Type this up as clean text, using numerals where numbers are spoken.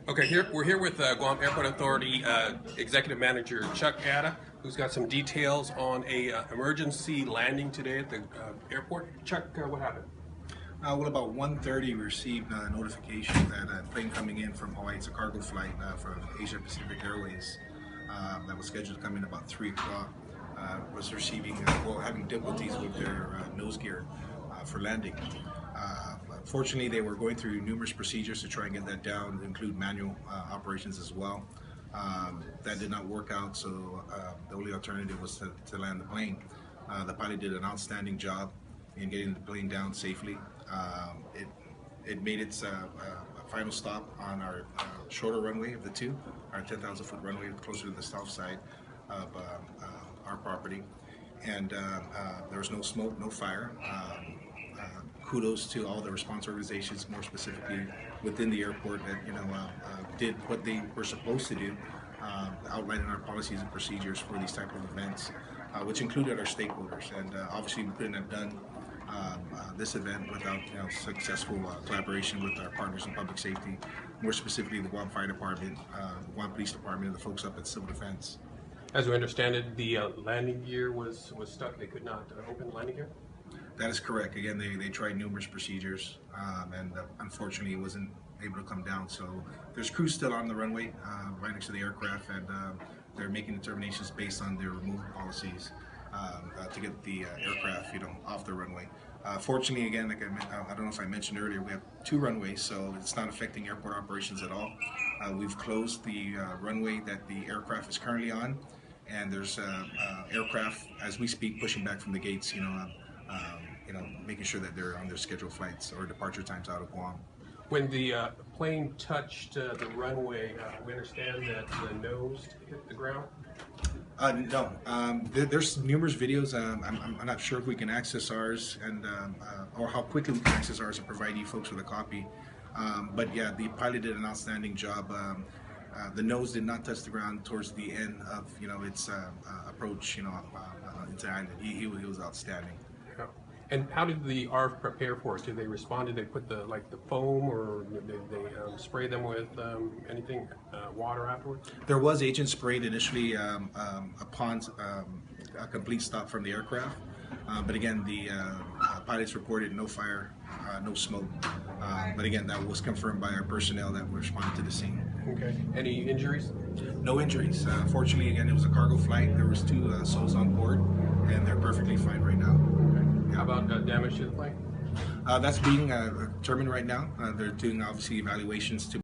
Okay, we're here with Guam Airport Authority Executive Manager Chuck Atta, who's got some details on a emergency landing today at the airport. Chuck, what happened? Well, about 1:30, we received a notification that a plane coming in from Hawaii, it's a cargo flight from Asia Pacific Airways that was scheduled to come in about 3 o'clock, was having difficulties with their nose gear for landing. Fortunately, they were going through numerous procedures to try and get that down, to include manual operations as well. That did not work out, so the only alternative was to land the plane. The pilot did an outstanding job in getting the plane down safely. It made its final stop on our shorter runway of the two, our 10,000-foot runway closer to the south side of our property. And there was no smoke, no fire. Kudos to all the response organizations, more specifically within the airport, that did what they were supposed to do, outlining our policies and procedures for these type of events, which included our stakeholders. And obviously, we couldn't have done this event without successful collaboration with our partners in public safety, more specifically the Guam Fire Department, the Guam Police Department, and the folks up at Civil Defense. As we understand it, the landing gear was stuck. They could not open the landing gear? That is correct. Again, they tried numerous procedures, and unfortunately, it wasn't able to come down. So there's crews still on the runway, right next to the aircraft, and they're making determinations based on their removal policies to get the aircraft, off the runway. Fortunately, again, like I don't know if I mentioned earlier, we have 2 runways, so it's not affecting airport operations at all. We've closed the runway that the aircraft is currently on, and there's aircraft as we speak pushing back from the gates, making sure that they're on their scheduled flights or departure times out of Guam. When the plane touched the runway, we understand that the nose hit the ground? No. There's numerous videos. I'm not sure if we can access ours or how quickly we can access ours and provide you folks with a copy. But yeah, the pilot did an outstanding job. The nose did not touch the ground towards the end of its approach into the island. He was outstanding. Yeah. And how did the ARF prepare for it? Did they respond? Did they put the foam, or did they spray them with anything, water afterwards? There was agent sprayed initially upon a complete stop from the aircraft. But again, the pilots reported no fire, no smoke. But again, that was confirmed by our personnel that responded to the scene. Okay. Any injuries? No injuries. Fortunately, again, it was a cargo flight. There was 2 souls on board, and they're perfectly fine right now. Okay. How about damage to the plane? That's being determined right now. They're doing, obviously, evaluations to